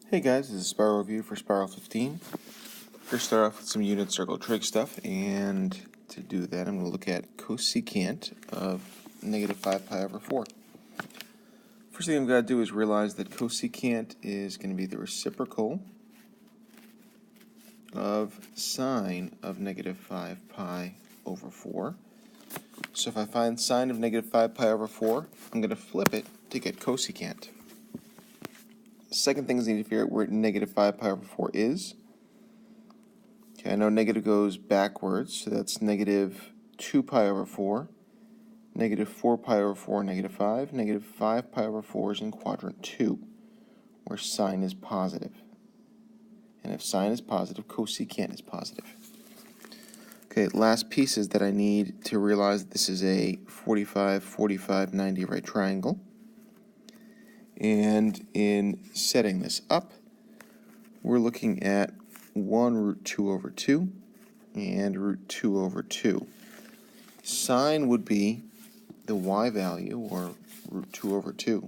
Hey guys, this is Spiral Review for Spiral 15. First start off with some unit circle trig stuff, and to do that I'm going to look at cosecant of negative 5 pi over 4. First thing I've got to do is realize that cosecant is going to be the reciprocal of sine of negative 5 pi over 4. So if I find sine of negative 5 pi over 4, I'm going to flip it to get cosecant. Second thing is I need to figure out where negative 5 pi over 4 is. Okay, I know negative goes backwards, so that's negative 2 pi over 4, negative 4 pi over 4, negative 5. Negative 5 pi over 4 is in quadrant 2, where sine is positive. And if sine is positive, cosecant is positive. Okay, last piece is that I need to realize that this is a 45, 45, 90 right triangle. And in setting this up, we're looking at 1 root 2 over 2 and root 2 over 2. Sine would be the y value, or root 2 over 2.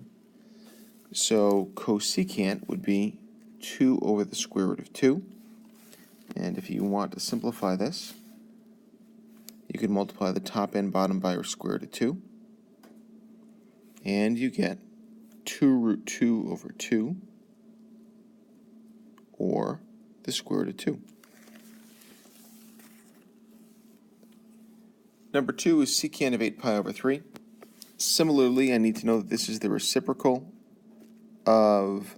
So cosecant would be 2 over the square root of 2. And if you want to simplify this, you can multiply the top and bottom by square root of 2. And you get 2 root 2 over 2, or the square root of 2. Number 2 is secant of 8 pi over 3. Similarly, I need to know that this is the reciprocal of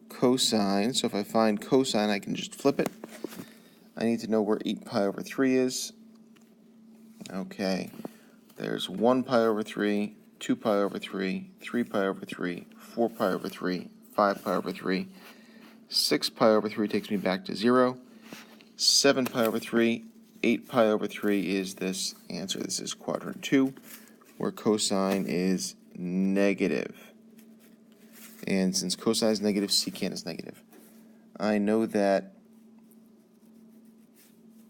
cosine. So if I find cosine, I can just flip it. I need to know where 8 pi over 3 is. Okay, there's 1 pi over 3, 2 pi over 3, 3 pi over 3, 4 pi over 3, 5 pi over 3, 6 pi over 3 takes me back to 0, 7 pi over 3, 8 pi over 3 is this answer. This is quadrant 2, where cosine is negative. And since cosine is negative, secant is negative. I know that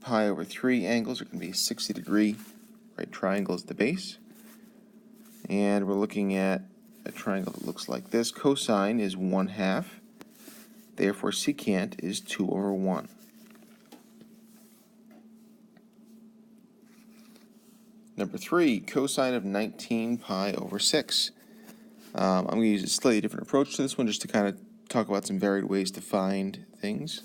pi over 3 angles are going to be 60-degree right triangles at the base. And we're looking at a triangle that looks like this. Cosine is 1/2. Therefore, secant is 2 over 1. Number 3, cosine of 19 pi over 6. I'm going to use a slightly different approach to this one just to kind of talk about some varied ways to find things.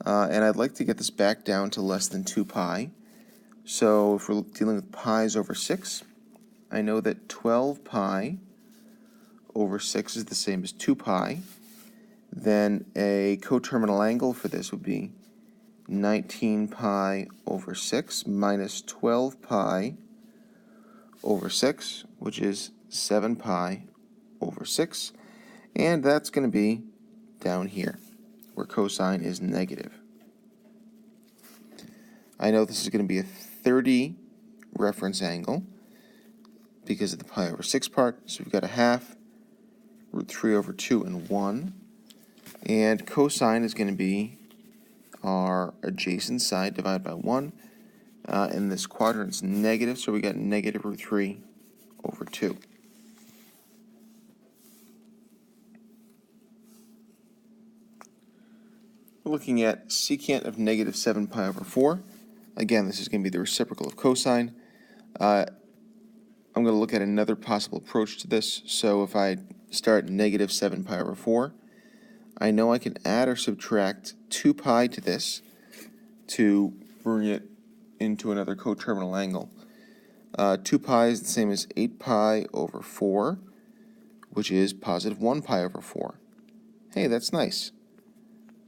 And I'd like to get this back down to less than 2 pi. So if we're dealing with pi's over 6, I know that 12 pi over 6 is the same as 2 pi. Then a coterminal angle for this would be 19 pi over 6 minus 12 pi over 6, which is 7 pi over 6. And that's going to be down here, where cosine is negative. I know this is going to be a 30 reference angle because of the pi over 6 part. So we've got a half, root 3 over 2, and 1. And cosine is going to be our adjacent side divided by 1. In this quadrant, it's negative, so we got negative root 3 over 2. We're looking at secant of negative 7 pi over 4. Again, this is going to be the reciprocal of cosine. I'm going to look at another possible approach to this. So if I start negative 7 pi over 4, I know I can add or subtract 2 pi to this to bring it into another coterminal angle. 2 pi is the same as 8 pi over 4, which is positive 1 pi over 4. Hey, that's nice.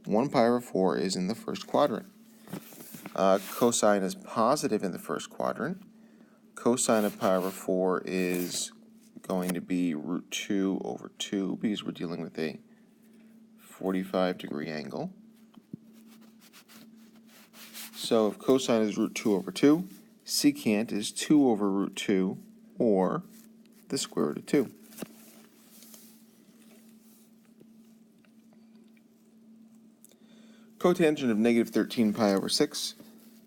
1 pi over 4 is in the first quadrant. Cosine is positive in the first quadrant. Cosine of pi over 4 is going to be root 2 over 2 because we're dealing with a 45-degree angle. So if cosine is root 2 over 2, secant is 2 over root 2, or the square root of 2. Cotangent of negative 13 pi over 6.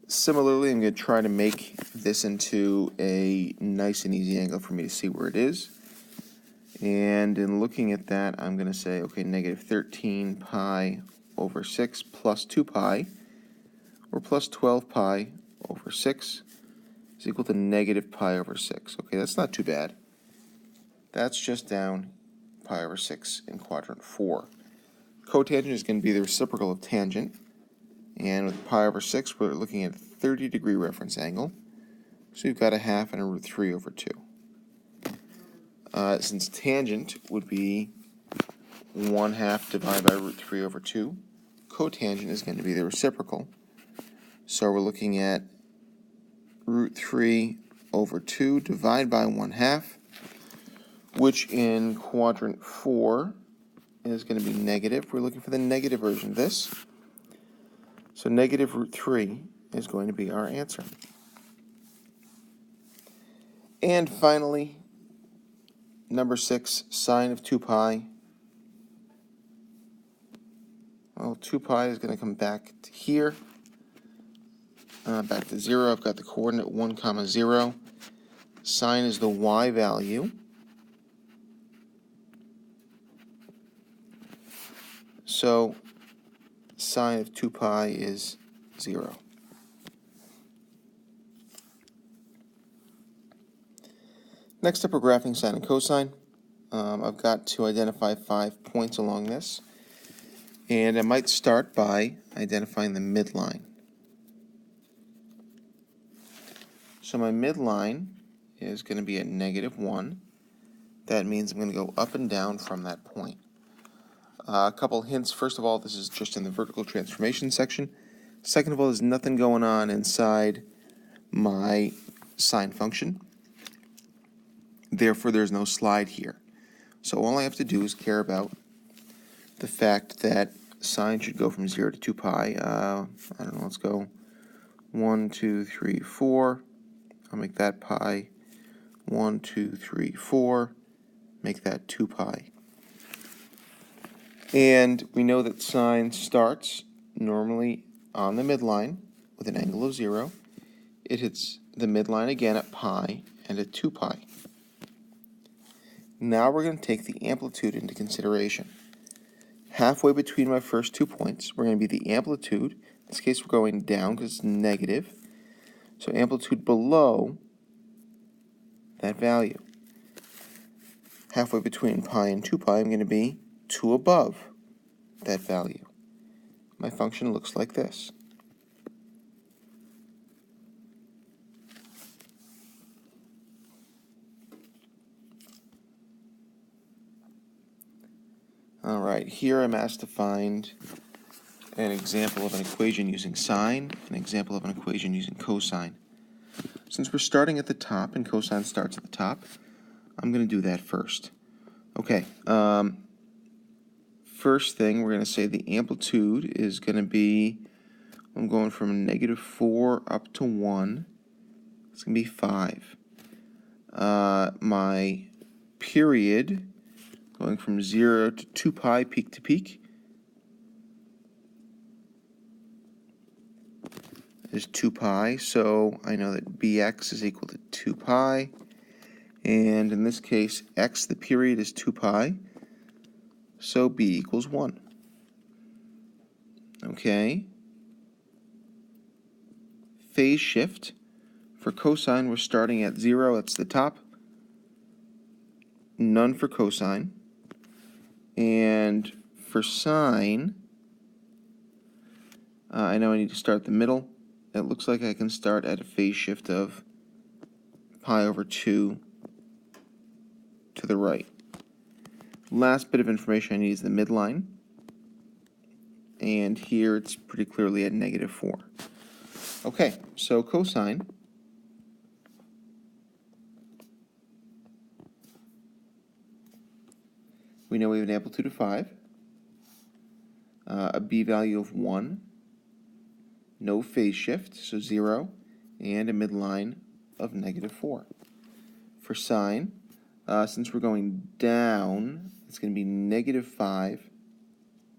Similarly, I'm going to try to make this into a nice and easy angle for me to see where it is. And in looking at that, I'm going to say, okay, negative 13 pi over 6 plus 2 pi, or plus 12 pi over 6 is equal to negative pi over 6. Okay, that's not too bad. That's just down pi over 6 in quadrant 4. Cotangent is going to be the reciprocal of tangent. And with pi over 6, we're looking at a 30-degree reference angle. So we've got a half and a root 3 over 2. Since tangent would be 1/2 divided by root 3 over 2, cotangent is going to be the reciprocal. So we're looking at root 3 over 2 divided by 1/2, which in quadrant 4 is going to be negative. We're looking for the negative version of this. So negative root 3 is going to be our answer. And finally, number 6, sine of 2 pi. Well, 2 pi is going to come back to here, back to 0. I've got the coordinate 1, 0. Sine is the y value. So sine of 2 pi is 0. Next up, we're graphing sine and cosine. I've got to identify 5 points along this. And I might start by identifying the midline. So my midline is going to be at -1. That means I'm going to go up and down from that point. A couple hints. First of all, this is just in the vertical transformation section. Second of all, there's nothing going on inside my sine function. Therefore, there's no slide here. So all I have to do is care about the fact that sine should go from 0 to 2 pi. I don't know, let's go 1, 2, 3, 4. I'll make that pi. 1, 2, 3, 4. Make that 2 pi. And we know that sine starts normally on the midline with an angle of 0. It hits the midline again at pi and at 2 pi. Now we're going to take the amplitude into consideration. Halfway between my first 2 points, we're going to be the amplitude. In this case, we're going down because it's negative. So amplitude below that value. Halfway between pi and 2 pi, I'm going to be 2 above that value. My function looks like this. All right, here I'm asked to find an example of an equation using sine, an example of an equation using cosine. Since we're starting at the top and cosine starts at the top, I'm going to do that first. Okay, first thing, we're going to say the amplitude is going to be, I'm going from -4 up to 1. It's going to be 5. My period, going from 0 to 2 pi peak to peak, is 2 pi. So I know that bx is equal to 2 pi. And in this case, x, the period, is 2 pi. So b equals 1. Okay. Phase shift. For cosine, we're starting at 0. That's the top. None for cosine. And for sine, I know I need to start at the middle. It looks like I can start at a phase shift of pi over 2 to the right. Last bit of information I need is the midline. And here it's pretty clearly at -4. Okay, so cosine. We know we have an amplitude of 5, a b value of 1, no phase shift, so 0, and a midline of -4. For sine, since we're going down, it's going to be -5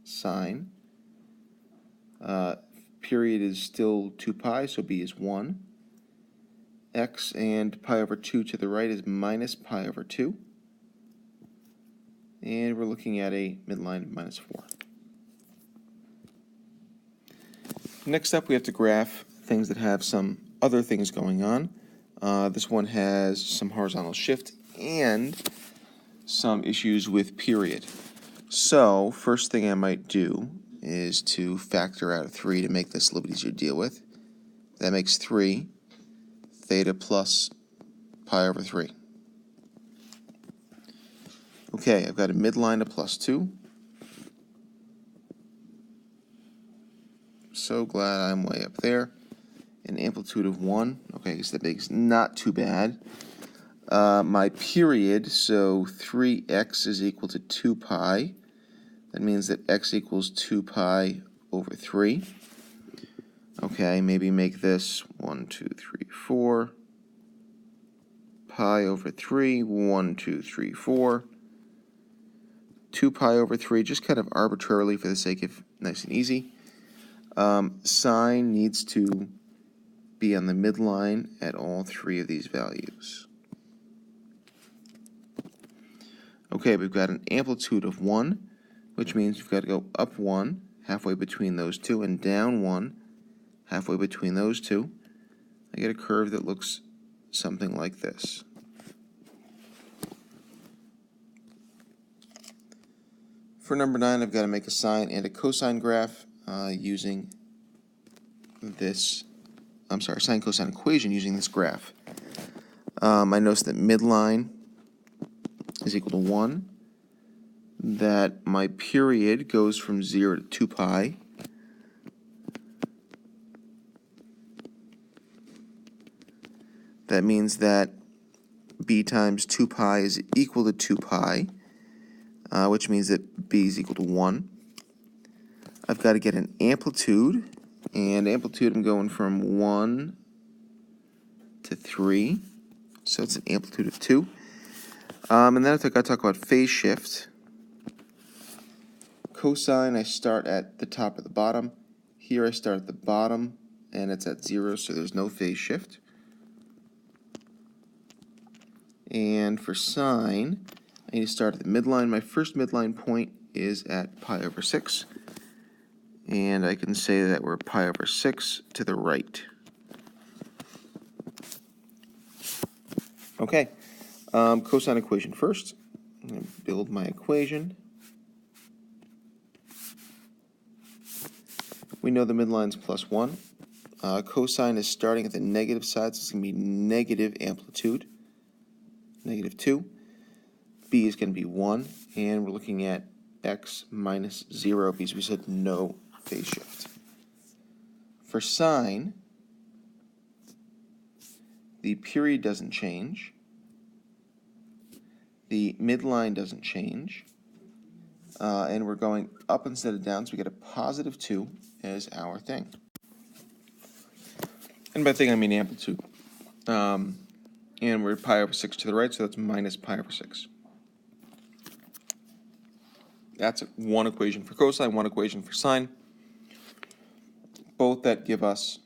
sine. Period is still 2 pi, so b is 1. X and pi over 2 to the right is minus pi over 2. and we're looking at a midline of -4. Next up, we have to graph things that have some other things going on. This one has some horizontal shift and some issues with period. So, first thing I might do is to factor out 3 to make this a little bit easier to deal with. That makes 3 theta plus pi over 3. Okay, I've got a midline of +2. So glad I'm way up there. An amplitude of 1. Okay, I guess that makes not too bad. My period, so 3x is equal to 2 pi. That means that x equals 2 pi over 3. Okay, maybe make this 1, 2, 3, 4. Pi over 3, 1, 2, 3, 4. 2 pi over 3, just kind of arbitrarily for the sake of nice and easy. Sine needs to be on the midline at all 3 of these values. Okay, we've got an amplitude of 1, which means we've got to go up 1, halfway between those two, and down 1, halfway between those two. I get a curve that looks something like this. For number 9, I've got to make a sine and a cosine graph using this, sine cosine equation using this graph. I notice that midline is equal to 1, that my period goes from 0 to 2 pi. That means that b times 2 pi is equal to 2 pi, which means that b is equal to 1. I've got to get an amplitude, and amplitude I'm going from 1 to 3, so it's an amplitude of 2. And then I've got to talk about phase shift. Cosine, I start at the top or the bottom. Here I start at the bottom, and it's at 0, so there's no phase shift. And for sine, I need to start at the midline. My first midline point is at pi over 6. And I can say that we're pi over 6 to the right. Okay, cosine equation first. I'm going to build my equation. We know the midline's +1. Cosine is starting at the negative side, so it's going to be negative amplitude, -2. B is going to be 1, and we're looking at x minus 0 because we said no phase shift. For sine, the period doesn't change. The midline doesn't change. And we're going up instead of down, so we get a +2 as our thing. And by thing, I mean amplitude. And we're pi over 6 to the right, so that's minus pi over 6. That's one equation for cosine, one equation for sine. Both that give us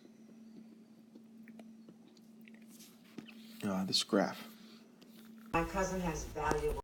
this graph. My cousin has valuable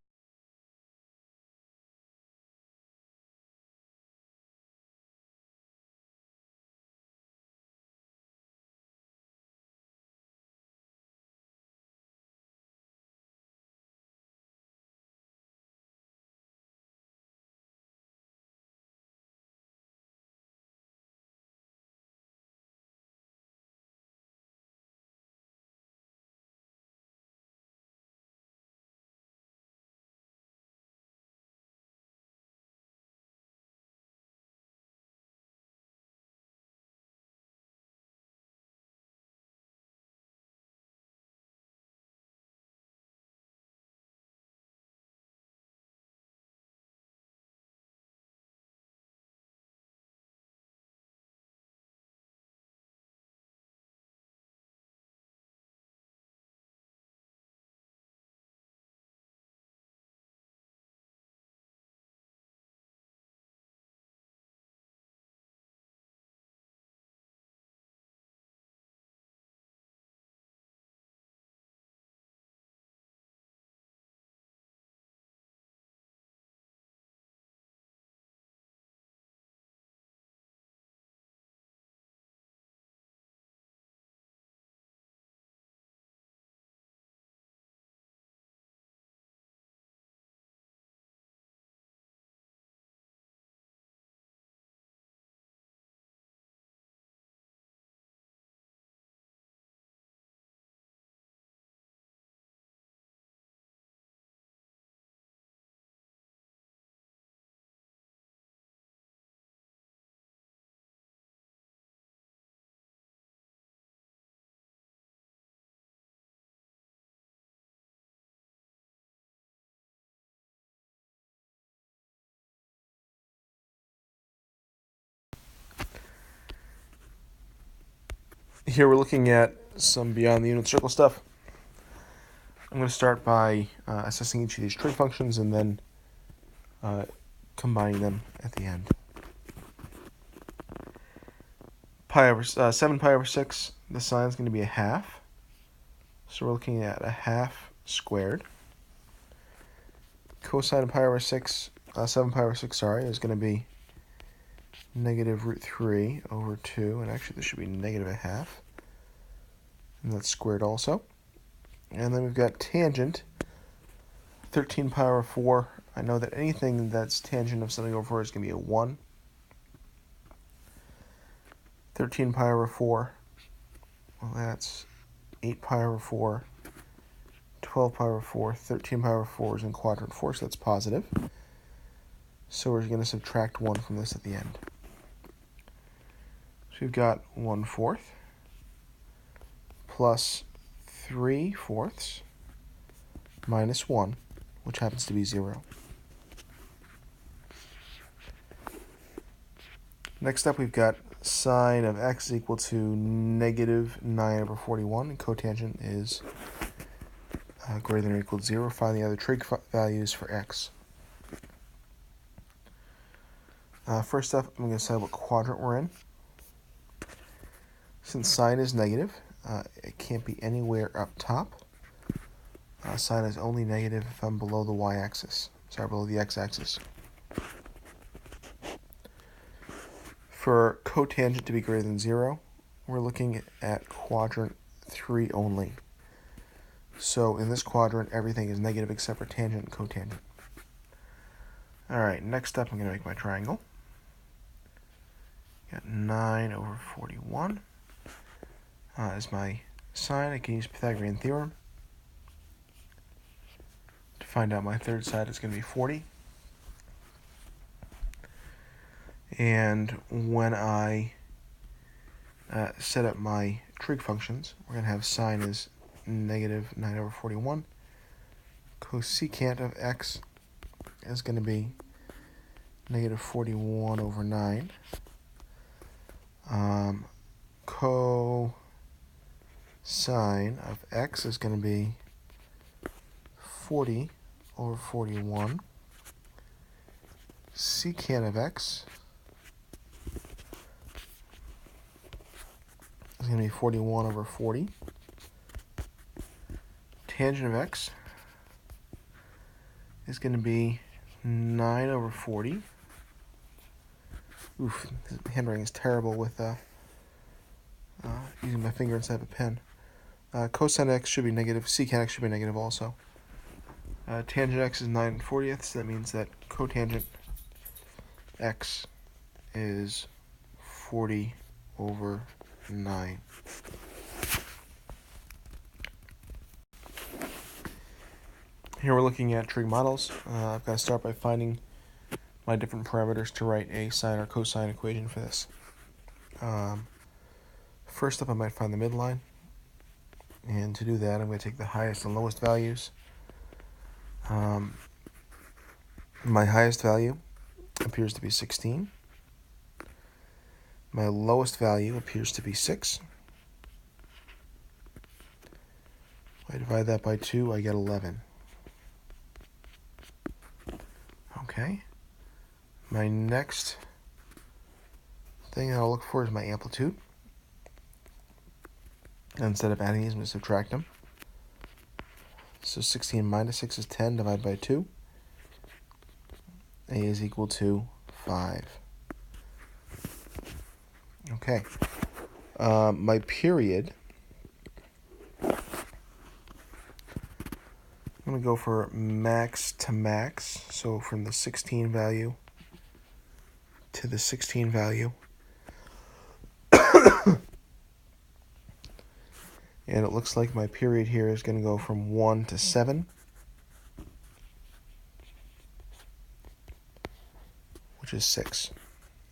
Here we're looking at some beyond the unit circle stuff. I'm going to start by assessing each of these trig functions and then combining them at the end. 7 pi over 6, the sine is going to be a half. So we're looking at a half squared. Cosine of pi over 6, 7 pi over 6, sorry, is going to be negative root 3 over 2. And actually this should be negative a half. And that's squared also. And then we've got tangent, 13 pi over 4. I know that anything that's tangent of something over 4 is going to be a 1. 13 pi over 4, well, that's 8 pi over 4, 12 pi over 4, 13 pi over 4 is in quadrant 4, so that's positive. So we're going to subtract 1 from this at the end. So we've got 1/4 plus 3/4 minus 1, which happens to be 0. Next up, we've got sine of x is equal to negative 9 over 41, and cotangent is greater than or equal to 0. Find the other trig values for x. First up, I'm going to decide what quadrant we're in. Since sine is negative, it can't be anywhere up top. Sine is only negative if I'm below the y-axis. Sorry, below the x-axis. For cotangent to be greater than 0, we're looking at quadrant 3 only. So in this quadrant, everything is negative except for tangent and cotangent. Alright, next up I'm going to make my triangle. Got 9 over 41 as my sine. I can use Pythagorean theorem to find out my third side is going to be 40. And when I set up my trig functions, we're going to have sine is negative 9 over 41. Cosecant of x is going to be negative 41 over 9. Cosine of x is going to be 40 over 41. Secant of x is going to be 41 over 40. Tangent of x is going to be 9 over 40. Oof, this handwriting is terrible with using my finger instead of a pen. Cosine x should be negative. Secant x should be negative also. Tangent x is 9/40, so that means that cotangent x is 40 over 9. Here we're looking at trig models. I've got to start by finding my different parameters to write a sine or cosine equation for this. First up, I might find the midline. And to do that, I'm going to take the highest and lowest values. My highest value appears to be 16. My lowest value appears to be 6. If I divide that by 2, I get 11. Okay. My next thing that I'll look for is my amplitude. And instead of adding these, I'm going to subtract them. So 16 minus 6 is 10, divided by 2. A is equal to 5. Okay. My period, I'm going to go for max to max. So from the 16 value to the 16 value. And it looks like my period here is going to go from 1 to 7. Which is 6.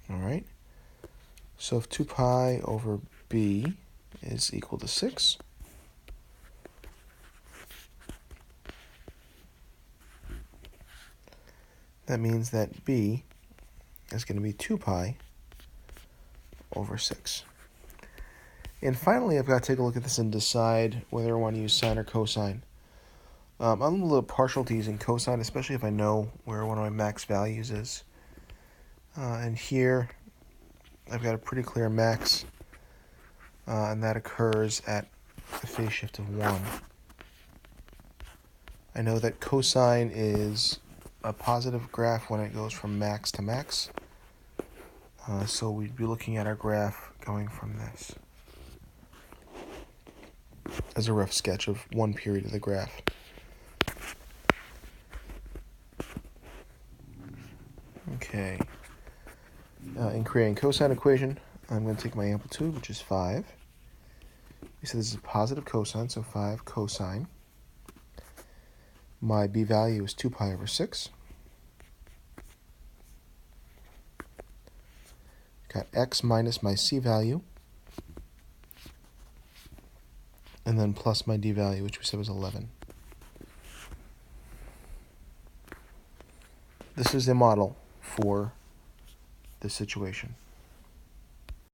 All right. So if 2 pi over b is equal to 6, that means that b is going to be 2 pi over 6. And finally, I've got to take a look at this and decide whether I want to use sine or cosine. I'm a little partial to using cosine, especially if I know where one of my max values is. And here, I've got a pretty clear max, and that occurs at a phase shift of 1. I know that cosine is a positive graph when it goes from max to max. So we'd be looking at our graph going from this as a rough sketch of one period of the graph. Okay. In creating cosine equation, I'm going to take my amplitude, which is 5. We said this is positive cosine, so 5 cosine. My b value is 2 pi over 6. Got x minus my c value, and then plus my d value, which we said was 11. This is a model for this situation.